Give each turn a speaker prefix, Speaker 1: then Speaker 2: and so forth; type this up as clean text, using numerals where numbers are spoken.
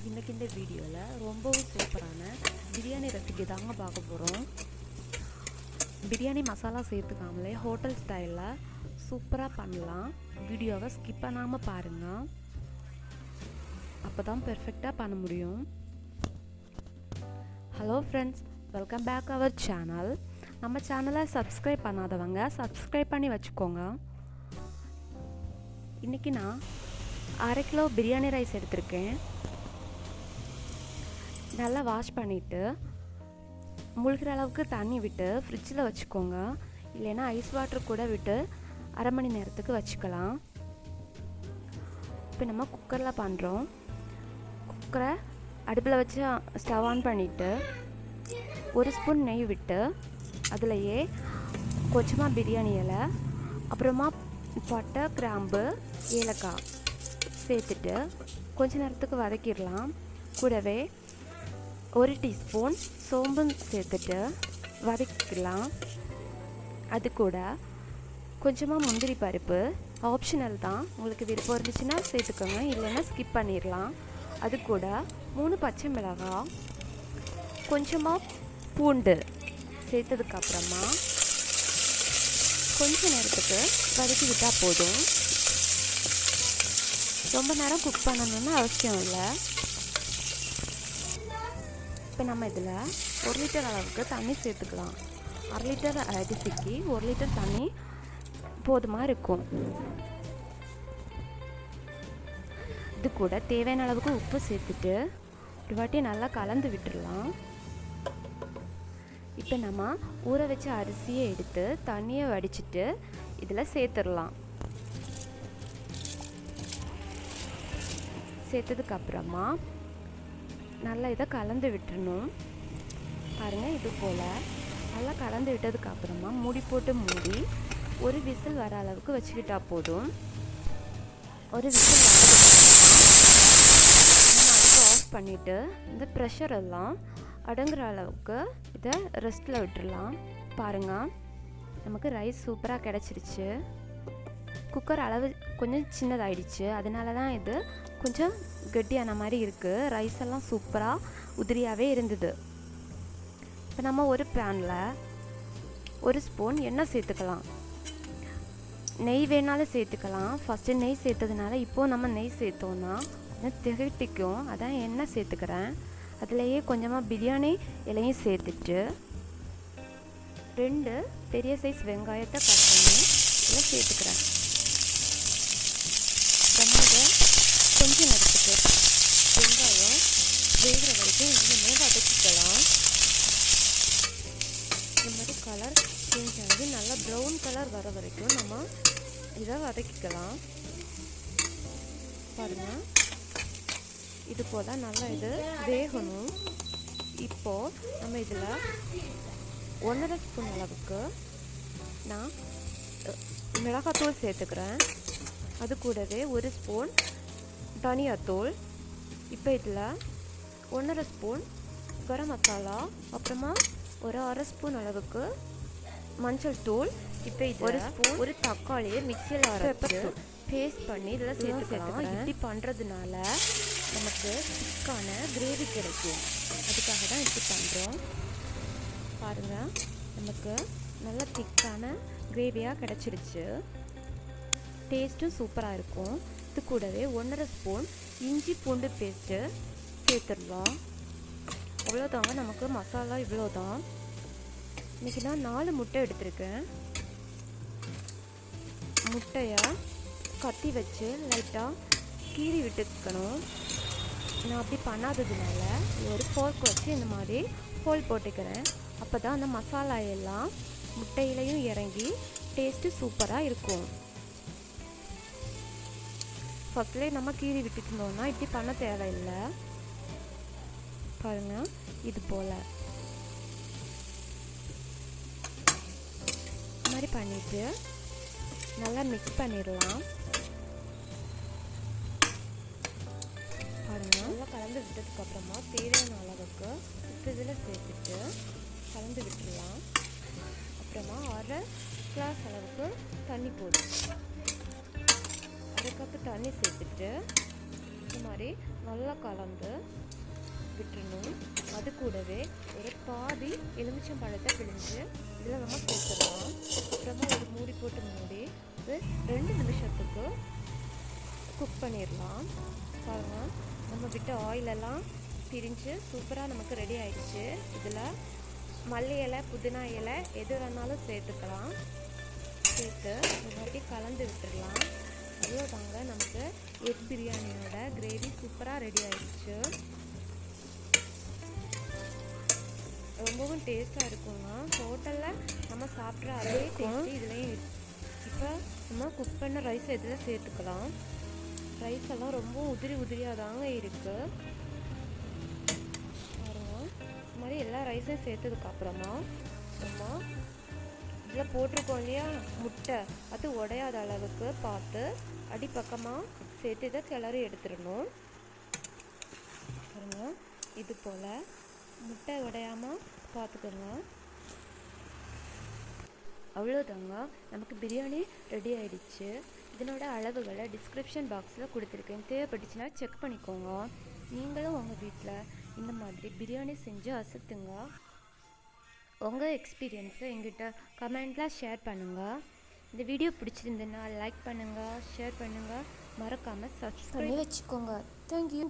Speaker 1: இன்றைக்கி இந்த வீடியோவில் ரொம்பவும் சூப்பரான பிரியாணி ரெசிபி தாங்க பார்க்க போகிறோம். பிரியாணி மசாலா சேர்த்துக்காமலே ஹோட்டல் ஸ்டைலில் சூப்பராக பண்ணலாம். வீடியோவை ஸ்கிப் பண்ணாமல் பாருங்கள், அப்போ தான் பெர்ஃபெக்டாக பண்ண முடியும். Hello friends, welcome back our channel. நம்ம சேனலை சப்ஸ்கிரைப் பண்ணாதவங்க சப்ஸ்கிரைப் பண்ணி வச்சுக்கோங்க. இன்றைக்கி நான் 1/2 கிலோ பிரியாணி ரைஸ் எடுத்திருக்கேன். நல்லா வாஷ் பண்ணிவிட்டு முழுகிற அளவுக்கு தண்ணி விட்டு ஃப்ரிட்ஜில் வச்சுக்கோங்க. இல்லைன்னா ஐஸ் வாட்டர் கூட விட்டு 1/2 மணி நேரத்துக்கு வச்சுக்கலாம். இப்போ நம்ம குக்கரில் பண்ணுறோம். குக்கரை அடுப்பில் வச்சு ஸ்டவ் ஆன் பண்ணிவிட்டு 1 ஸ்பூன் நெய் விட்டு அதுலேயே கொஞ்சமாக பிரியாணி இலை, அப்புறமா பட்டை, கிராம்பு, ஏலக்காய் சேர்த்துட்டு கொஞ்ச நேரத்துக்கு வதக்கிடலாம். கூடவே 1 டீஸ்பூன் சோம்பு சேர்த்துட்டு வதக்கிக்கலாம். அது கூட கொஞ்சமாக முந்திரி பருப்பு, ஆப்ஷனல் தான், உங்களுக்கு விருப்பம் இருந்துச்சுன்னா சேர்த்துக்கோங்க, இல்லைன்னா ஸ்கிப் பண்ணிடலாம். அது கூட 3 பச்சை மிளகாய், கொஞ்சமாக பூண்டு சேர்த்ததுக்கப்புறமா கொஞ்ச நேரத்துக்கு வதக்கி விட்டால் போதும். ரொம்ப நேரம் குக் பண்ணணும்னு அவசியம் இல்லை. இப்போ நம்ம இதில் 1 லிட்டர் அளவுக்கு தண்ணி சேர்த்துக்கலாம். 1/2 லிட்டர் அரிசிக்கு 1 லிட்டர் தண்ணி போதுமாக இருக்கும். இது கூட தேவையான அளவுக்கு உப்பு சேர்த்துட்டு ஒரு வாட்டி நல்லா கலந்து விட்டுடலாம். இப்போ நம்ம ஊற வச்ச அரிசியை எடுத்து தண்ணியை வடிச்சிட்டு இதில் சேர்த்துடலாம். சேர்த்ததுக்கப்புறமா நல்லா இதை கலந்து விட்டுறணும். பாருங்கள், இது போல் நல்லா கலந்து விட்டதுக்கப்புறமா மூடி போட்டு மூடி 1 விசில் வர அளவுக்கு வச்சுக்கிட்டா போதும். 1 விசில் நம்ம அடுப்பை ஆஃப் பண்ணிவிட்டு இந்த ப்ரெஷர் எல்லாம் அடங்குற அளவுக்கு இதை ரெஸ்ட்டில் விட்டுடலாம். பாருங்கள், நமக்கு ரைஸ் சூப்பராக கிடச்சிருச்சு. குக்கர் அளவு கொஞ்சம் சின்னதாகிடுச்சு, அதனால தான் இது கொஞ்சம் கெட்டியான மாதிரி இருக்குது. ரைஸ் எல்லாம் சூப்பராக உதிரியாகவே இருந்தது. இப்போ நம்ம ஒரு பேனில் 1 ஸ்பூன் எண்ணெய் சேர்த்துக்கலாம். நெய் வேணாலும் சேர்த்துக்கலாம். ஃபஸ்ட்டு நெய் சேர்த்ததுனால இப்போது நம்ம நெய் சேர்த்தோன்னா கொஞ்சம் திகட்டிக்கும், அதான் எண்ணெய் சேர்த்துக்கிறேன். அதுலேயே கொஞ்சமாக பிரியாணி இலையும் சேர்த்துட்டு 2 பெரிய சைஸ் வெங்காயத்தை கட் பண்ணி இதில் சேர்த்துக்கிறேன். கொஞ்ச நேரத்துக்கு வெங்காயம் வேகிற வரைக்கும் இன்னுமே வதக்கிக்கலாம். இந்த மாதிரி கலர் சேஞ்ச் ஆகி நல்லா ப்ரௌன் கலர் வர வரைக்கும் நம்ம இதை வதக்கிக்கலாம். பாருங்கள், இது போல் நல்லா இது வேகணும். இப்போது நம்ம இதில் 1/2 ஸ்பூன் அளவுக்கு நான் மிளகாத்தூள் சேர்த்துக்கிறேன். அது கூடவே 1 ஸ்பூன் தனியாத்தூள். இப்போ இதில் 1/2 ஸ்பூன் கரம் மசாலா, அப்புறமா ஒரு 1/2 ஸ்பூன் அளவுக்கு மஞ்சள் தூள். இப்போ இது 1 ஸ்பூன் ஒரு தக்காளியை மிக்சியில் அரைச்சு பேஸ்ட் பண்ணி இதில் சேர்த்துக்கலாம். இப்படி பண்ணுறதுனால நமக்கு திக்கான கிரேவி கிடைக்கும். அதுக்காக தான் இப்படி பண்ணுறோம். பாருங்கள், நமக்கு நல்ல திக்கான கிரேவியாக கிடச்சிருச்சு. டேஸ்ட்டும் சூப்பராக இருக்கும். இது கூடவே 1/2 ஸ்பூன் இஞ்சி பூண்டு பேஸ்ட்டு சேர்த்துடலாம். அவ்வளோதாங்க, நமக்கு மசாலா இவ்வளோதான். இன்றைக்கி நான் 4 முட்டை எடுத்திருக்கேன். முட்டையை கத்தி வச்சு லைட்டாக கீறி விட்டுக்கணும். நான் அப்படி பண்ணாததுனால ஒரு ஃபோர்க் வச்சு இந்த மாதிரி ஹோல் போட்டுக்கிறேன். அப்போ தான் அந்த மசாலா எல்லாம் முட்டையிலையும் இறங்கி டேஸ்ட்டு சூப்பராக இருக்கும். ஃபஸ்ட்லேயே நம்ம கீறி விட்டுட்டோம்னா இப்படி பண்ண தேவையில்லை. பாருங்கள், இது போல் இந்த மாதிரி பண்ணிவிட்டு நல்லா மிக்ஸ் பண்ணிடலாம். பாருங்கள், நல்லா கலந்து விட்டதுக்கப்புறமா தேவையான அளவுக்கு உப்பு இதில் சேர்த்துட்டு கலந்து விட்டுடலாம். அப்புறமா 1/2 கிளாஸ் அளவுக்கு தண்ணி போடும். 1 கப்பு தண்ணி சேர்த்துட்டு இந்த மாதிரி நல்லா கலந்து விட்டுறணும். அது கூடவே ஒரு பாதி எலுமிச்சம்பழத்தை பிழிஞ்சு இதில் நம்ம சேர்த்துடலாம். அப்புறமா ஒரு மூடி போட்டு மூடி ஒரு 2 நிமிஷத்துக்கு குக் பண்ணிடலாம். பாருங்கள், நம்ம விட்ட ஆயிலெல்லாம் பிரிஞ்சு சூப்பராக நமக்கு ரெடி ஆயிடுச்சு. இதில் மல்லி இலை, புதினா இலை எது வேணாலும் சேர்த்துக்கலாம். சேர்த்து ஒரு வாட்டி கலந்து விட்டுடலாம். அவ்வளோதாங்க, நமக்கு எக் பிரியாணியோட கிரேவி சூப்பராக ரெடி ஆயிடுச்சு. ரொம்பவும் டேஸ்ட்டாக இருக்குங்க. ஹோட்டலில் நம்ம சாப்பிட்ற அதே டேஸ்ட்டு இதுலேயும். இப்போ நம்ம குக் பண்ண ரைஸ் இதில் சேர்த்துக்கலாம். ரைஸ் எல்லாம் ரொம்ப உதிரியாக தாங்க இருக்குது. பாருங்கள், இந்த மாதிரி எல்லா ரைஸையும் சேர்த்ததுக்கப்புறமா நம்ம இதில் போட்டிருக்கோம் இல்லையா முட்டை, அது உடையாத அளவுக்கு பார்த்து அடிப்பக்கமாக சேர்த்து இதை கிளறி எடுத்துடணும். பாருங்கள், இது போல் முட்டை உடையாமல் பார்த்துக்கோங்க. அவ்வளோதாங்க, நமக்கு பிரியாணி ரெடி ஆகிடுச்சு. இதனோட அளவுகளை டிஸ்கிரிப்ஷன் பாக்ஸில் கொடுத்துருக்கேன். தேவைப்பட்டுச்சுன்னா செக் பண்ணிக்கோங்க. நீங்களும் உங்கள் வீட்டில் இந்த மாதிரி பிரியாணி செஞ்சு அசத்துங்க. உங்கள் எக்ஸ்பீரியன்ஸை எங்கிட்ட கமெண்டில் ஷேர் பண்ணுங்கள். இந்த வீடியோ பிடிச்சிருந்துன்னா லைக் பண்ணுங்கள், ஷேர் பண்ணுங்கள், மறக்காமல் சப்ஸ்கிரைப் பண்ணி வச்சுக்கோங்க. தேங்க்யூ.